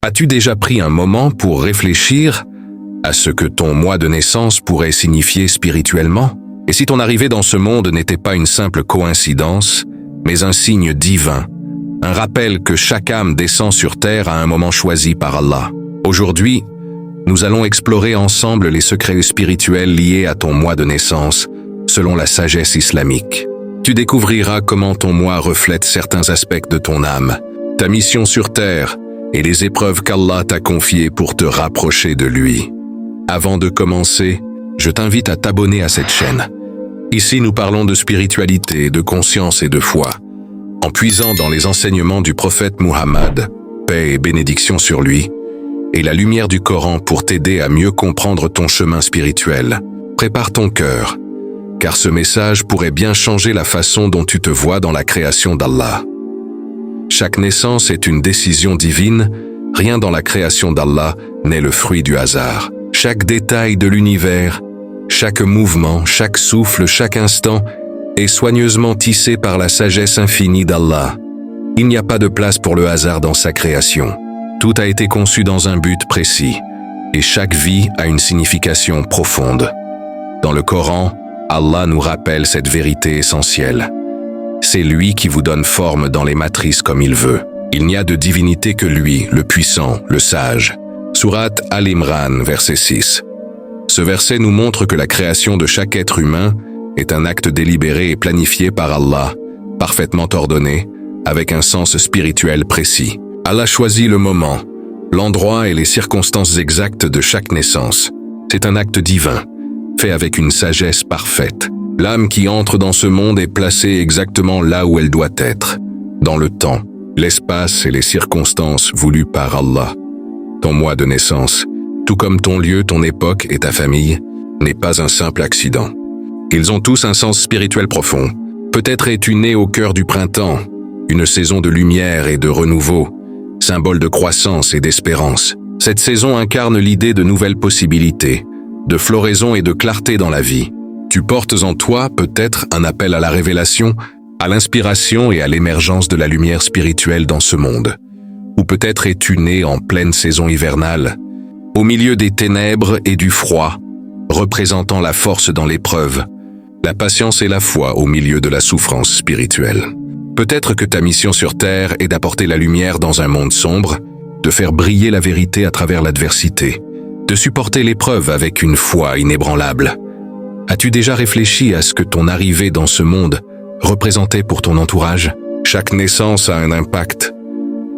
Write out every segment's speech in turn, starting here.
As-tu déjà pris un moment pour réfléchir à ce que ton mois de naissance pourrait signifier spirituellement? Et si ton arrivée dans ce monde n'était pas une simple coïncidence, mais un signe divin, un rappel que chaque âme descend sur terre à un moment choisi par Allah? Aujourd'hui, nous allons explorer ensemble les secrets spirituels liés à ton mois de naissance, selon la sagesse islamique. Tu découvriras comment ton mois reflète certains aspects de ton âme, ta mission sur terre et les épreuves qu'Allah t'a confiées pour te rapprocher de lui. Avant de commencer, je t'invite à t'abonner à cette chaîne. Ici, nous parlons de spiritualité, de conscience et de foi, en puisant dans les enseignements du prophète Muhammad, paix et bénédiction sur lui, et la lumière du Coran pour t'aider à mieux comprendre ton chemin spirituel. Prépare ton cœur, car ce message pourrait bien changer la façon dont tu te vois dans la création d'Allah. Chaque naissance est une décision divine, rien dans la création d'Allah n'est le fruit du hasard. Chaque détail de l'univers, chaque mouvement, chaque souffle, chaque instant est soigneusement tissé par la sagesse infinie d'Allah. Il n'y a pas de place pour le hasard dans sa création. Tout a été conçu dans un but précis, et chaque vie a une signification profonde. Dans le Coran, Allah nous rappelle cette vérité essentielle. C'est lui qui vous donne forme dans les matrices comme il veut. Il n'y a de divinité que lui, le puissant, le sage. Sourate Al-Imran, verset 6. Ce verset nous montre que la création de chaque être humain est un acte délibéré et planifié par Allah, parfaitement ordonné, avec un sens spirituel précis. Allah choisit le moment, l'endroit et les circonstances exactes de chaque naissance. C'est un acte divin, fait avec une sagesse parfaite. L'âme qui entre dans ce monde est placée exactement là où elle doit être, dans le temps, l'espace et les circonstances voulues par Allah. Ton mois de naissance, tout comme ton lieu, ton époque et ta famille, n'est pas un simple accident. Ils ont tous un sens spirituel profond. Peut-être es-tu né au cœur du printemps, une saison de lumière et de renouveau, symbole de croissance et d'espérance. Cette saison incarne l'idée de nouvelles possibilités, de floraison et de clarté dans la vie. Tu portes en toi peut-être un appel à la révélation, à l'inspiration et à l'émergence de la lumière spirituelle dans ce monde. Ou peut-être es-tu né en pleine saison hivernale, au milieu des ténèbres et du froid, représentant la force dans l'épreuve, la patience et la foi au milieu de la souffrance spirituelle. Peut-être que ta mission sur Terre est d'apporter la lumière dans un monde sombre, de faire briller la vérité à travers l'adversité, de supporter l'épreuve avec une foi inébranlable. As-tu déjà réfléchi à ce que ton arrivée dans ce monde représentait pour ton entourage? Chaque naissance a un impact,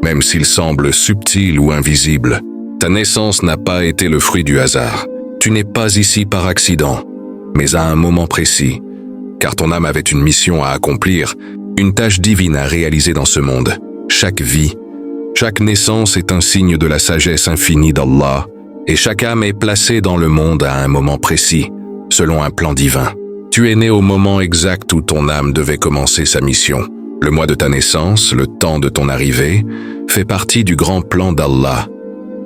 même s'il semble subtil ou invisible. Ta naissance n'a pas été le fruit du hasard. Tu n'es pas ici par accident, mais à un moment précis, car ton âme avait une mission à accomplir, une tâche divine à réaliser dans ce monde. Chaque vie, chaque naissance est un signe de la sagesse infinie d'Allah, et chaque âme est placée dans le monde à un moment précis, selon un plan divin. Tu es né au moment exact où ton âme devait commencer sa mission. Le mois de ta naissance, le temps de ton arrivée, fait partie du grand plan d'Allah.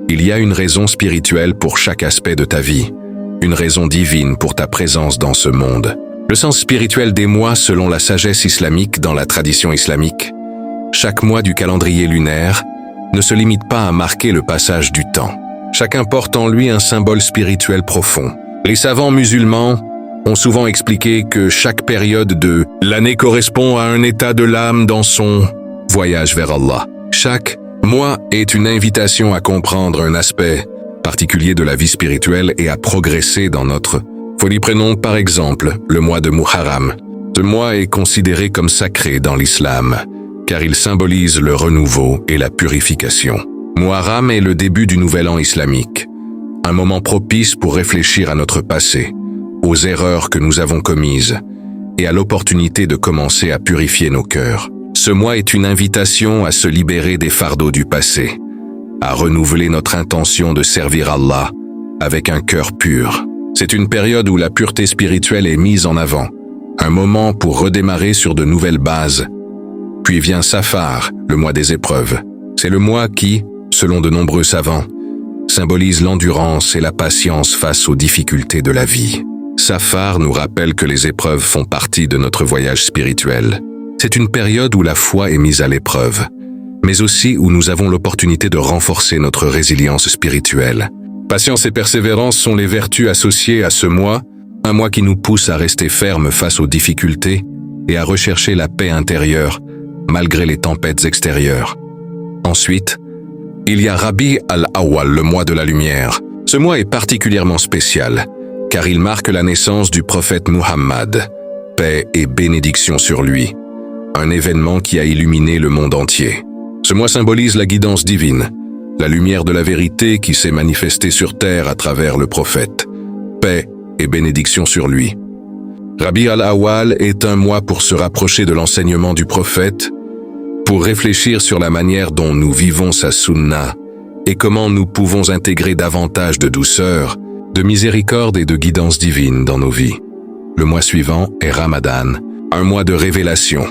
Il y a une raison spirituelle pour chaque aspect de ta vie, une raison divine pour ta présence dans ce monde. Le sens spirituel des mois selon la sagesse islamique dans la tradition islamique. Chaque mois du calendrier lunaire ne se limite pas à marquer le passage du temps. Chacun porte en lui un symbole spirituel profond. Les savants musulmans ont souvent expliqué que chaque période de l'année correspond à un état de l'âme dans son voyage vers Allah. Chaque mois est une invitation à comprendre un aspect particulier de la vie spirituelle et à progresser dans notre folie. Prenons par exemple le mois de Muharram. Ce mois est considéré comme sacré dans l'islam, car il symbolise le renouveau et la purification. Muharram est le début du nouvel an islamique, un moment propice pour réfléchir à notre passé, aux erreurs que nous avons commises et à l'opportunité de commencer à purifier nos cœurs. Ce mois est une invitation à se libérer des fardeaux du passé, à renouveler notre intention de servir Allah avec un cœur pur. C'est une période où la pureté spirituelle est mise en avant, un moment pour redémarrer sur de nouvelles bases. Puis vient Safar, le mois des épreuves. C'est le mois qui, selon de nombreux savants, symbolise l'endurance et la patience face aux difficultés de la vie. Safar nous rappelle que les épreuves font partie de notre voyage spirituel. C'est une période où la foi est mise à l'épreuve, mais aussi où nous avons l'opportunité de renforcer notre résilience spirituelle. Patience et persévérance sont les vertus associées à ce mois, un mois qui nous pousse à rester fermes face aux difficultés et à rechercher la paix intérieure, malgré les tempêtes extérieures. Ensuite, il y a Rabi al-Awwal, le mois de la lumière. Ce mois est particulièrement spécial, car il marque la naissance du prophète Muhammad, paix et bénédiction sur lui, un événement qui a illuminé le monde entier. Ce mois symbolise la guidance divine, la lumière de la vérité qui s'est manifestée sur terre à travers le prophète, paix et bénédiction sur lui. Rabi al-Awwal est un mois pour se rapprocher de l'enseignement du prophète, pour réfléchir sur la manière dont nous vivons sa sunna et comment nous pouvons intégrer davantage de douceur, de miséricorde et de guidance divine dans nos vies. Le mois suivant est Ramadan, un mois de révélation,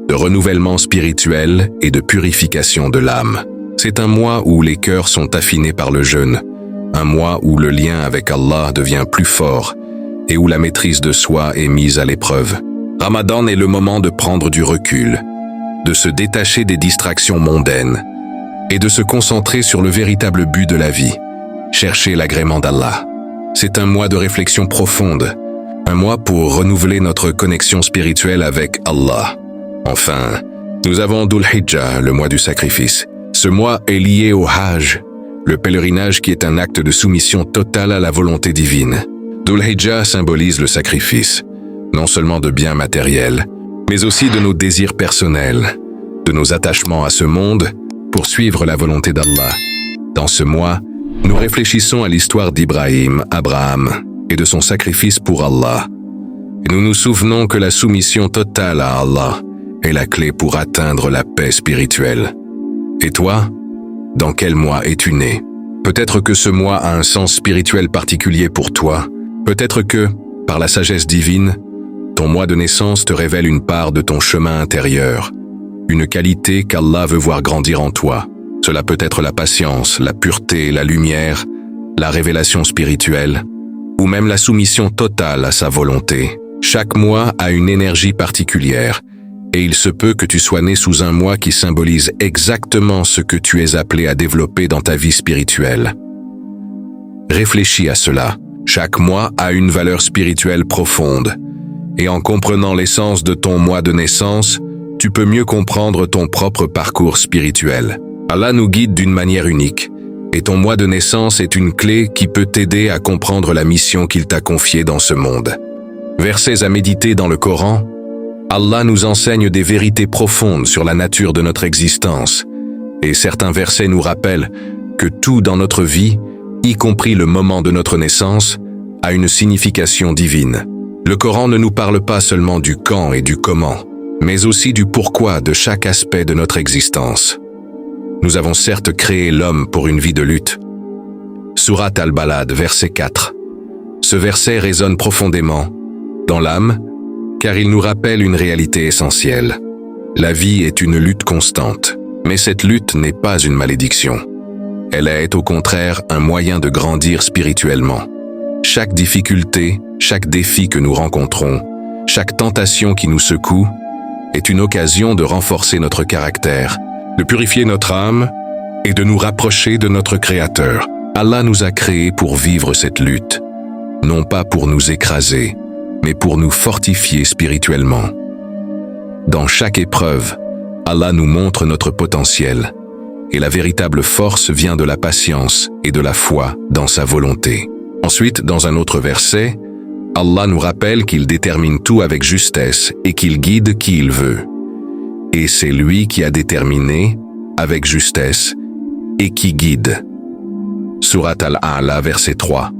de renouvellement spirituel et de purification de l'âme. C'est un mois où les cœurs sont affinés par le jeûne, un mois où le lien avec Allah devient plus fort et où la maîtrise de soi est mise à l'épreuve. Ramadan est le moment de prendre du recul, de se détacher des distractions mondaines et de se concentrer sur le véritable but de la vie, chercher l'agrément d'Allah. C'est un mois de réflexion profonde, un mois pour renouveler notre connexion spirituelle avec Allah. Enfin, nous avons Dhul Hijjah, le mois du sacrifice. Ce mois est lié au Hajj, le pèlerinage qui est un acte de soumission totale à la volonté divine. Dhul Hijjah symbolise le sacrifice, non seulement de biens matériels, mais aussi de nos désirs personnels, de nos attachements à ce monde, pour suivre la volonté d'Allah. Dans ce mois, nous réfléchissons à l'histoire d'Ibrahim, Abraham, et de son sacrifice pour Allah. Et nous nous souvenons que la soumission totale à Allah est la clé pour atteindre la paix spirituelle. Et toi, dans quel mois es-tu né? Peut-être que ce mois a un sens spirituel particulier pour toi. Peut-être que, par la sagesse divine, ton mois de naissance te révèle une part de ton chemin intérieur, une qualité qu'Allah veut voir grandir en toi. Cela peut être la patience, la pureté, la lumière, la révélation spirituelle, ou même la soumission totale à sa volonté. Chaque mois a une énergie particulière, et il se peut que tu sois né sous un mois qui symbolise exactement ce que tu es appelé à développer dans ta vie spirituelle. Réfléchis à cela. Chaque mois a une valeur spirituelle profonde, et en comprenant l'essence de ton mois de naissance, tu peux mieux comprendre ton propre parcours spirituel. Allah nous guide d'une manière unique, et ton mois de naissance est une clé qui peut t'aider à comprendre la mission qu'il t'a confiée dans ce monde. Versets à méditer dans le Coran, Allah nous enseigne des vérités profondes sur la nature de notre existence, et certains versets nous rappellent que tout dans notre vie, y compris le moment de notre naissance, a une signification divine. Le Coran ne nous parle pas seulement du quand et du comment, mais aussi du pourquoi de chaque aspect de notre existence. Nous avons certes créé l'homme pour une vie de lutte. Surat al-Balad, verset 4. Ce verset résonne profondément dans l'âme, car il nous rappelle une réalité essentielle. La vie est une lutte constante, mais cette lutte n'est pas une malédiction. Elle est au contraire un moyen de grandir spirituellement. Chaque difficulté, chaque défi que nous rencontrons, chaque tentation qui nous secoue, est une occasion de renforcer notre caractère, de purifier notre âme et de nous rapprocher de notre Créateur. Allah nous a créés pour vivre cette lutte, non pas pour nous écraser, mais pour nous fortifier spirituellement. Dans chaque épreuve, Allah nous montre notre potentiel, et la véritable force vient de la patience et de la foi dans sa volonté. Ensuite, dans un autre verset, Allah nous rappelle qu'il détermine tout avec justesse et qu'il guide qui il veut. Et c'est lui qui a déterminé, avec justesse, et qui guide. Surat al-A'la, verset 3.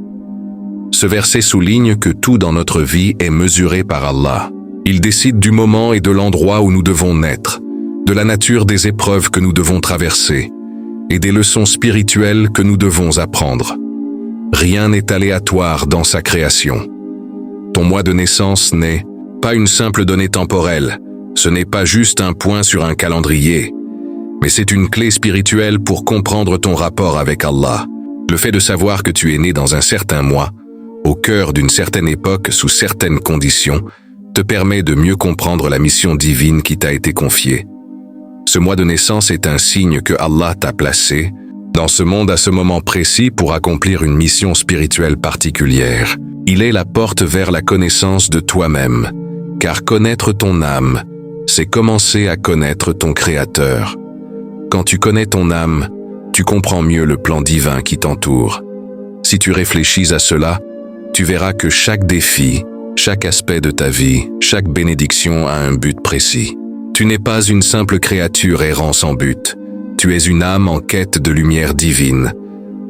Ce verset souligne que tout dans notre vie est mesuré par Allah. Il décide du moment et de l'endroit où nous devons naître, de la nature des épreuves que nous devons traverser, et des leçons spirituelles que nous devons apprendre. Rien n'est aléatoire dans sa création. Ton mois de naissance n'est pas une simple donnée temporelle, ce n'est pas juste un point sur un calendrier, mais c'est une clé spirituelle pour comprendre ton rapport avec Allah. Le fait de savoir que tu es né dans un certain mois, au cœur d'une certaine époque, sous certaines conditions, te permet de mieux comprendre la mission divine qui t'a été confiée. Ce mois de naissance est un signe que Allah t'a placé dans ce monde à ce moment précis pour accomplir une mission spirituelle particulière. Il est la porte vers la connaissance de toi-même, car connaître ton âme, c'est commencer à connaître ton Créateur. Quand tu connais ton âme, tu comprends mieux le plan divin qui t'entoure. Si tu réfléchis à cela, tu verras que chaque défi, chaque aspect de ta vie, chaque bénédiction a un but précis. Tu n'es pas une simple créature errant sans but. Tu es une âme en quête de lumière divine.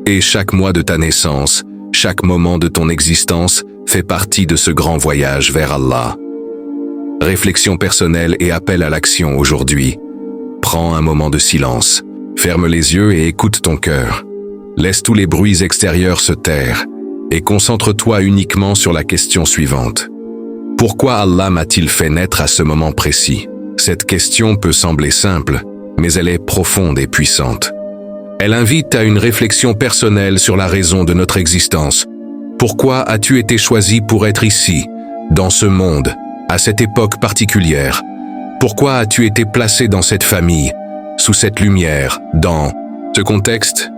Et chaque mois de ta naissance, chaque moment de ton existence fait partie de ce grand voyage vers Allah. Réflexion personnelle et appel à l'action aujourd'hui. Prends un moment de silence. Ferme les yeux et écoute ton cœur. Laisse tous les bruits extérieurs se taire et concentre-toi uniquement sur la question suivante. Pourquoi Allah m'a-t-il fait naître à ce moment précis? Cette question peut sembler simple, mais elle est profonde et puissante. Elle invite à une réflexion personnelle sur la raison de notre existence. Pourquoi as-tu été choisi pour être ici, dans ce monde, à cette époque particulière? Pourquoi as-tu été placé dans cette famille, sous cette lumière, dans ce contexte?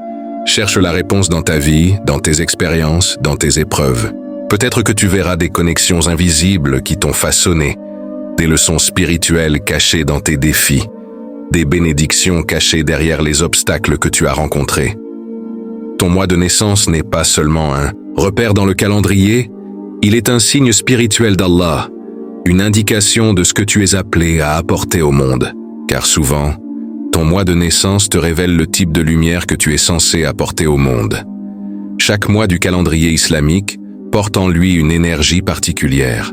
Cherche la réponse dans ta vie, dans tes expériences, dans tes épreuves. Peut-être que tu verras des connexions invisibles qui t'ont façonné, des leçons spirituelles cachées dans tes défis, des bénédictions cachées derrière les obstacles que tu as rencontrés. Ton mois de naissance n'est pas seulement un repère dans le calendrier, il est un signe spirituel d'Allah, une indication de ce que tu es appelé à apporter au monde. Car souvent, ton mois de naissance te révèle le type de lumière que tu es censé apporter au monde. Chaque mois du calendrier islamique porte en lui une énergie particulière.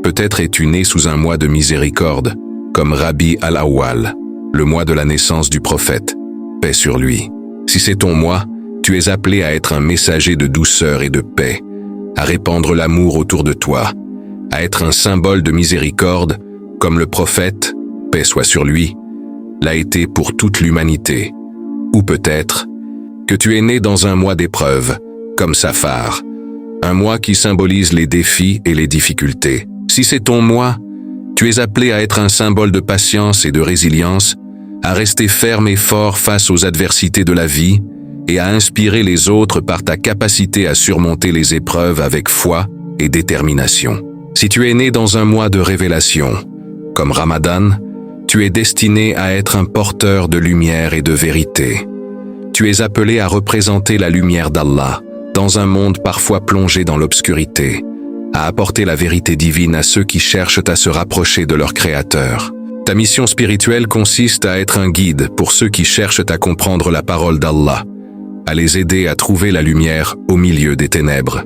Peut-être es-tu né sous un mois de miséricorde, comme Rabi al-Awwal, le mois de la naissance du prophète, paix sur lui. Si c'est ton mois, tu es appelé à être un messager de douceur et de paix, à répandre l'amour autour de toi, à être un symbole de miséricorde, comme le prophète, paix soit sur lui, l'a été pour toute l'humanité. Ou peut-être que tu es né dans un mois d'épreuve, comme Safar, un mois qui symbolise les défis et les difficultés. Si c'est ton mois, tu es appelé à être un symbole de patience et de résilience, à rester ferme et fort face aux adversités de la vie et à inspirer les autres par ta capacité à surmonter les épreuves avec foi et détermination. Si tu es né dans un mois de révélation, comme Ramadan, tu es destiné à être un porteur de lumière et de vérité. Tu es appelé à représenter la lumière d'Allah dans un monde parfois plongé dans l'obscurité, à apporter la vérité divine à ceux qui cherchent à se rapprocher de leur Créateur. Ta mission spirituelle consiste à être un guide pour ceux qui cherchent à comprendre la parole d'Allah, à les aider à trouver la lumière au milieu des ténèbres.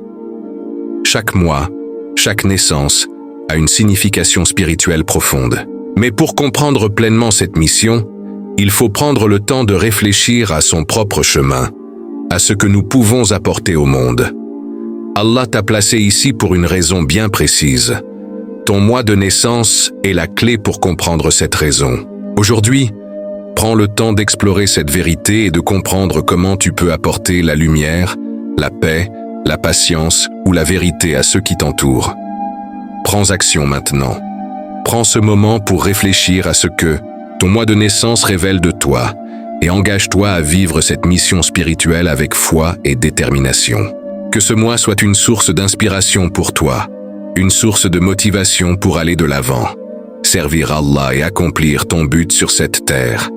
Chaque mois, chaque naissance a une signification spirituelle profonde. Mais pour comprendre pleinement cette mission, il faut prendre le temps de réfléchir à son propre chemin, à ce que nous pouvons apporter au monde. Allah t'a placé ici pour une raison bien précise. Ton mois de naissance est la clé pour comprendre cette raison. Aujourd'hui, prends le temps d'explorer cette vérité et de comprendre comment tu peux apporter la lumière, la paix, la patience ou la vérité à ceux qui t'entourent. Prends action maintenant. Prends ce moment pour réfléchir à ce que ton mois de naissance révèle de toi et engage-toi à vivre cette mission spirituelle avec foi et détermination. Que ce mois soit une source d'inspiration pour toi, une source de motivation pour aller de l'avant, servir Allah et accomplir ton but sur cette terre.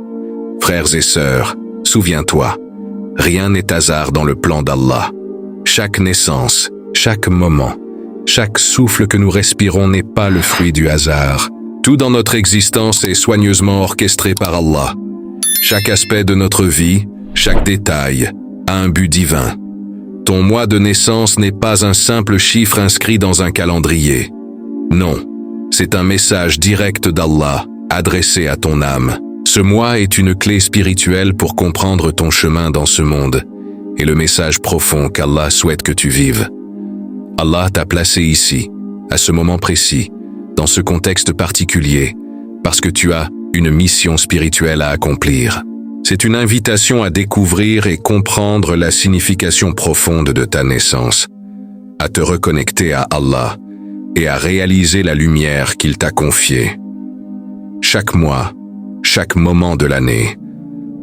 Frères et sœurs, souviens-toi, rien n'est hasard dans le plan d'Allah. Chaque naissance, chaque moment, chaque souffle que nous respirons n'est pas le fruit du hasard. Tout dans notre existence est soigneusement orchestré par Allah. Chaque aspect de notre vie, chaque détail, a un but divin. Ton mois de naissance n'est pas un simple chiffre inscrit dans un calendrier. Non, c'est un message direct d'Allah, adressé à ton âme. Ce mois est une clé spirituelle pour comprendre ton chemin dans ce monde et le message profond qu'Allah souhaite que tu vives. Allah t'a placé ici, à ce moment précis, dans ce contexte particulier, parce que tu as une mission spirituelle à accomplir. C'est une invitation à découvrir et comprendre la signification profonde de ta naissance, à te reconnecter à Allah et à réaliser la lumière qu'il t'a confiée. Chaque mois, chaque moment de l'année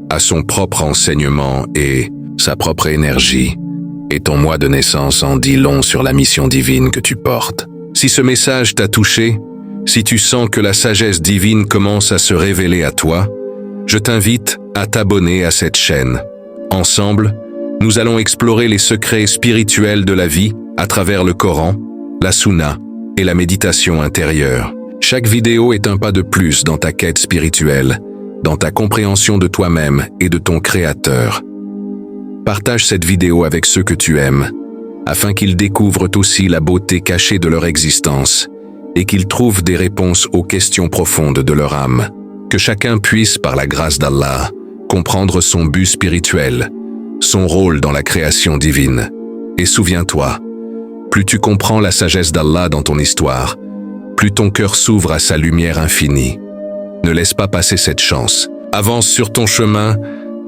a son propre enseignement et sa propre énergie, et ton mois de naissance en dit long sur la mission divine que tu portes. Si ce message t'a touché, si tu sens que la sagesse divine commence à se révéler à toi, je t'invite à t'abonner à cette chaîne. Ensemble, nous allons explorer les secrets spirituels de la vie à travers le Coran, la Sunna et la méditation intérieure. Chaque vidéo est un pas de plus dans ta quête spirituelle, dans ta compréhension de toi-même et de ton Créateur. Partage cette vidéo avec ceux que tu aimes, afin qu'ils découvrent aussi la beauté cachée de leur existence et qu'ils trouvent des réponses aux questions profondes de leur âme. Que chacun puisse, par la grâce d'Allah, comprendre son but spirituel, son rôle dans la création divine. Et souviens-toi, plus tu comprends la sagesse d'Allah dans ton histoire, plus ton cœur s'ouvre à sa lumière infinie. Ne laisse pas passer cette chance. Avance sur ton chemin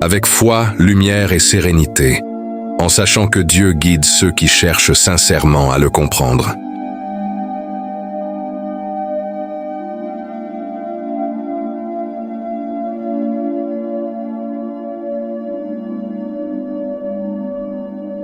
avec foi, lumière et sérénité, en sachant que Dieu guide ceux qui cherchent sincèrement à le comprendre.